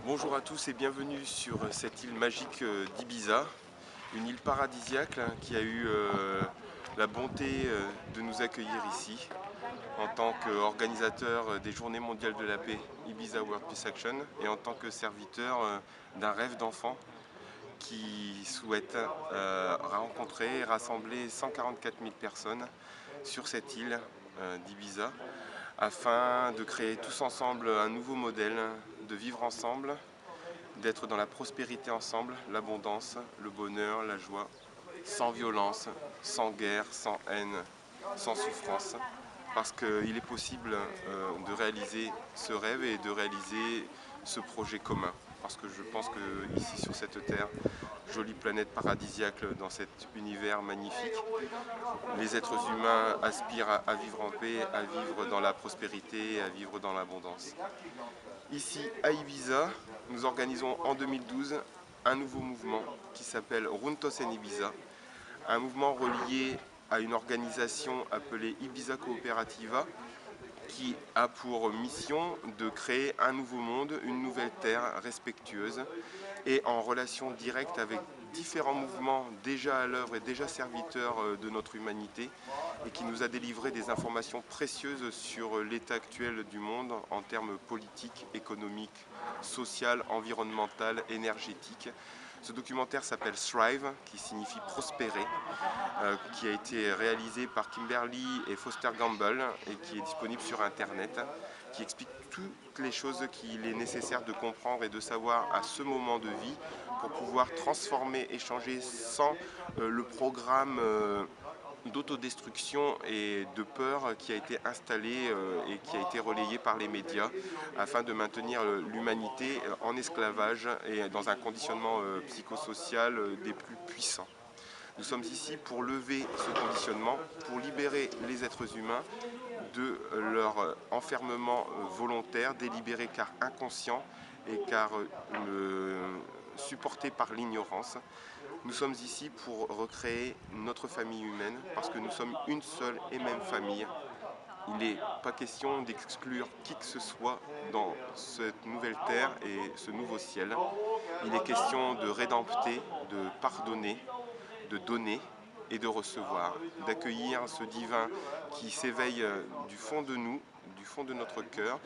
Bonjour à tous et bienvenue sur cette île magique d'Ibiza, une île paradisiaque qui a eu la bonté de nous accueillir ici en tant qu'organisateur des Journées mondiales de la paix Ibiza World Peace Action et en tant que serviteur d'un rêve d'enfant qui souhaite rencontrer et rassembler 144 000 personnes sur cette île d'Ibiza afin de créer tous ensemble un nouveau modèle de vivre ensemble, d'être dans la prospérité ensemble, l'abondance, le bonheur, la joie, sans violence, sans guerre, sans haine, sans souffrance. Parce qu'il est possible de réaliser ce rêve et de réaliser ce projet commun. Parce que je pense que ici sur cette terre, jolie planète paradisiaque dans cet univers magnifique, les êtres humains aspirent à vivre en paix, à vivre dans la prospérité, à vivre dans l'abondance. Ici à Ibiza, nous organisons en 2012 un nouveau mouvement qui s'appelle Juntos en Ibiza, un mouvement relié à une organisation appelée Ibiza Cooperativa qui a pour mission de créer un nouveau monde, une nouvelle terre respectueuse et en relation directe avec différents mouvements déjà à l'œuvre et déjà serviteurs de notre humanité et qui nous a délivré des informations précieuses sur l'état actuel du monde en termes politiques, économiques, social, environnemental, énergétique. Ce documentaire s'appelle Thrive, qui signifie prospérer, qui a été réalisé par Kimberly et Foster Gamble et qui est disponible sur Internet, qui explique toutes les choses qu'il est nécessaire de comprendre et de savoir à ce moment de vie pour pouvoir transformer et changer sans le programme d'autodestruction et de peur qui a été installé et qui a été relayé par les médias afin de maintenir l'humanité en esclavage et dans un conditionnement psychosocial des plus puissants. Nous sommes ici pour lever ce conditionnement, pour libérer les êtres humains de leur enfermement volontaire, délibéré car inconscient et car supporté par l'ignorance. Nous sommes ici pour recréer notre famille humaine parce que nous sommes une seule et même famille. Il n'est pas question d'exclure qui que ce soit dans cette nouvelle terre et ce nouveau ciel. Il est question de rédempter, de pardonner, de donner et de recevoir, d'accueillir ce divin qui s'éveille du fond de nous, du fond de notre cœur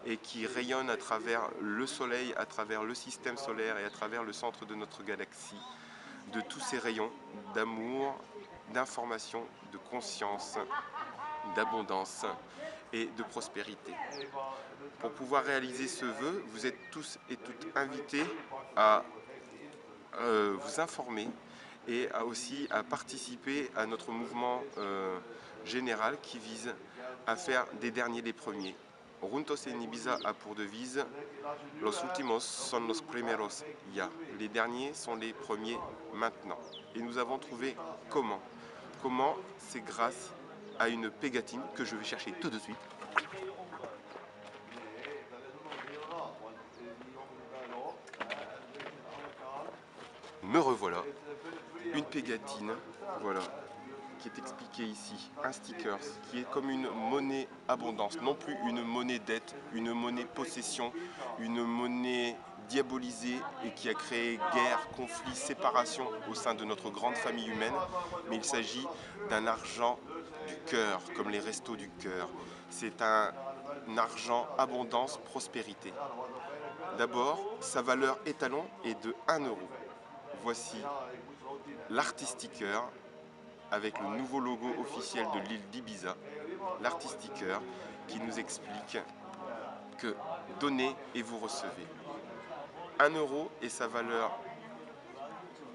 et qui rayonne à travers le soleil, à travers le système solaire et à travers le centre de notre galaxie, de tous ces rayons d'amour, d'information, de conscience, d'abondance et de prospérité. Pour pouvoir réaliser ce vœu, vous êtes tous et toutes invités à vous informer et aussi à participer à notre mouvement général qui vise à faire des derniers les premiers. Juntos en Ibiza a pour devise Los últimos son los primeros ya. Les derniers sont les premiers maintenant. Et nous avons trouvé comment. Comment, c'est grâce à une pégatine que je vais chercher tout de suite. Me revoilà, une pégatine, voilà, qui est expliquée ici, un sticker, qui est comme une monnaie abondance, non plus une monnaie dette, une monnaie possession, une monnaie diabolisée et qui a créé guerre, conflit, séparation au sein de notre grande famille humaine, mais il s'agit d'un argent du cœur, comme les restos du cœur. C'est un argent abondance, prospérité. D'abord, sa valeur étalon est de 1 euro. Voici l'Artisticker avec le nouveau logo officiel de l'île d'Ibiza, l'Artisticker qui nous explique que donnez et vous recevez. 1 euro est sa valeur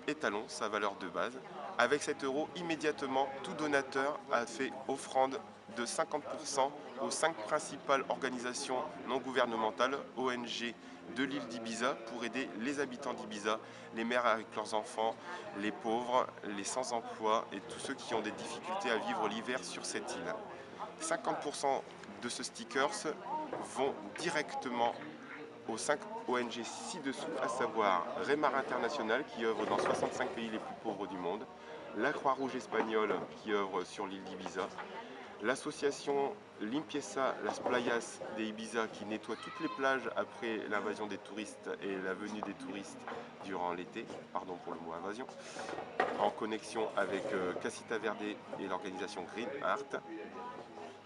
étalon, sa valeur de base. Avec cet euro, immédiatement, tout donateur a fait offrande de 50% aux 5 principales organisations non gouvernementales, ONG, de l'île d'Ibiza pour aider les habitants d'Ibiza, les mères avec leurs enfants, les pauvres, les sans-emploi et tous ceux qui ont des difficultés à vivre l'hiver sur cette île. 50% de ce stickers vont directement aux 5 ONG ci-dessous, à savoir Remar International qui œuvre dans 65 pays les plus pauvres du monde, la Croix-Rouge espagnole qui œuvre sur l'île d'Ibiza, L'association Limpieza Las Playas de Ibiza qui nettoie toutes les plages après l'invasion des touristes et la venue des touristes durant l'été, pardon pour le mot invasion, en connexion avec Casita Verde et l'organisation Green Art.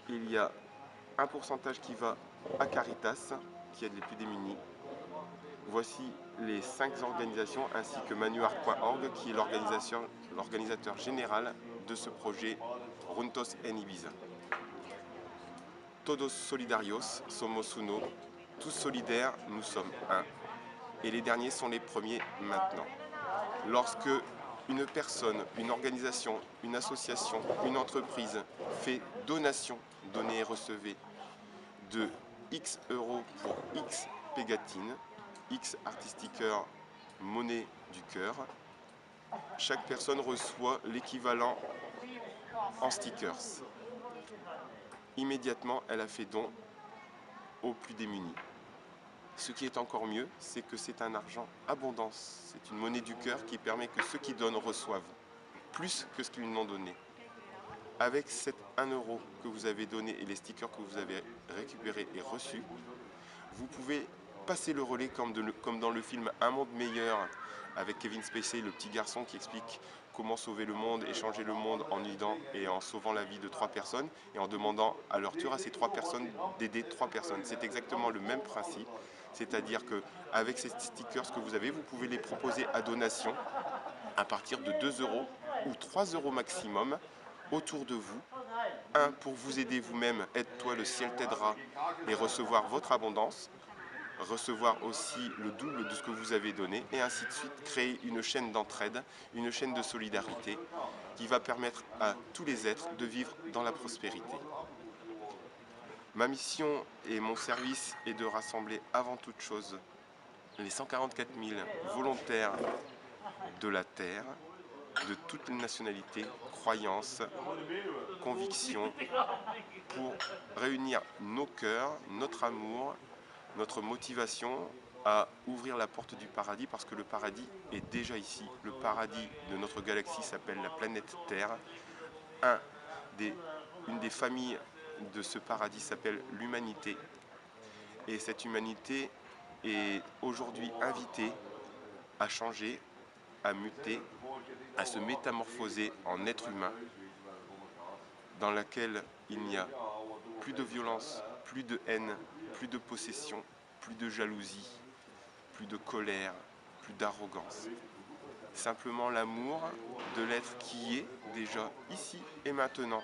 Il y a un pourcentage qui va à Caritas, qui aide les plus démunis. Voici les 5 organisations ainsi que manuart.org qui est l'organisateur général de ce projet Juntos en Ibiza. Todos solidarios, somos uno. Tous solidaires, nous sommes un. Et les derniers sont les premiers maintenant. Lorsque une personne, une organisation, une association, une entreprise fait donation, donnez et recevez, de X euros pour X pégatines, X artistiqueur, monnaie du cœur, chaque personne reçoit l'équivalent en stickers. Immédiatement, elle a fait don aux plus démunis. Ce qui est encore mieux, c'est que c'est un argent abondance. C'est une monnaie du cœur qui permet que ceux qui donnent reçoivent plus que ce qu'ils n'ont donné. Avec cet 1 euro que vous avez donné et les stickers que vous avez récupérés et reçus, vous pouvez passer le relais comme dans le film Un monde meilleur avec Kevin Spacey, le petit garçon qui explique comment sauver le monde et changer le monde en aidant et en sauvant la vie de 3 personnes et en demandant à leur tour à ces 3 personnes d'aider 3 personnes. C'est exactement le même principe, c'est-à-dire qu'avec ces stickers que vous avez, vous pouvez les proposer à donation à partir de 2 euros ou 3 euros maximum autour de vous. Un, pour vous aider vous-même, aide-toi, le ciel t'aidera et recevoir votre abondance. Recevoir aussi le double de ce que vous avez donné et ainsi de suite, créer une chaîne d'entraide, une chaîne de solidarité qui va permettre à tous les êtres de vivre dans la prospérité. Ma mission et mon service est de rassembler avant toute chose les 144 000 volontaires de la Terre, de toutes les nationalités, croyances, convictions, pour réunir nos cœurs, notre amour, notre motivation à ouvrir la porte du paradis parce que le paradis est déjà ici. Le paradis de notre galaxie s'appelle la planète Terre. Une des familles de ce paradis s'appelle l'humanité. Et cette humanité est aujourd'hui invitée à changer, à muter, à se métamorphoser en être humain dans laquelle il n'y a plus de violence, plus de haine, plus de possession, plus de jalousie, plus de colère, plus d'arrogance. Simplement l'amour de l'être qui est déjà ici et maintenant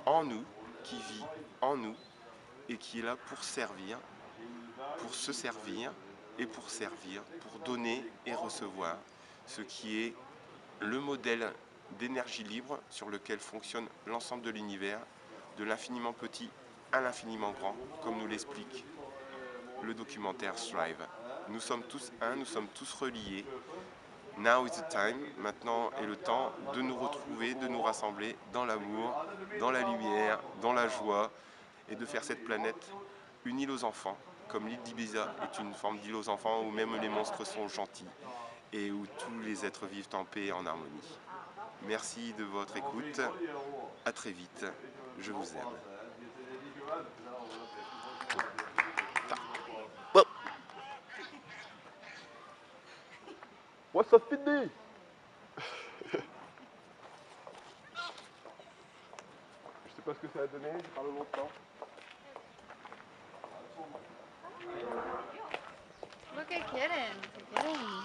en nous, qui vit en nous et qui est là pour servir, pour se servir et pour servir, pour donner et recevoir, ce qui est le modèle d'énergie libre sur lequel fonctionne l'ensemble de l'univers, de l'infiniment petit à l'infiniment grand, comme nous l'explique le documentaire Strive. Nous sommes tous un, nous sommes tous reliés. Now is the time, maintenant est le temps de nous retrouver, de nous rassembler dans l'amour, dans la lumière, dans la joie, et de faire cette planète une île aux enfants, comme l'île d'Ibiza est une forme d'île aux enfants où même les monstres sont gentils et où tous les êtres vivent en paix et en harmonie. Merci de votre écoute, à très vite, je vous aime. What's up, Fiddy? Je sais pas ce que ça a donné, j'ai parlé longtemps. Look at kittens.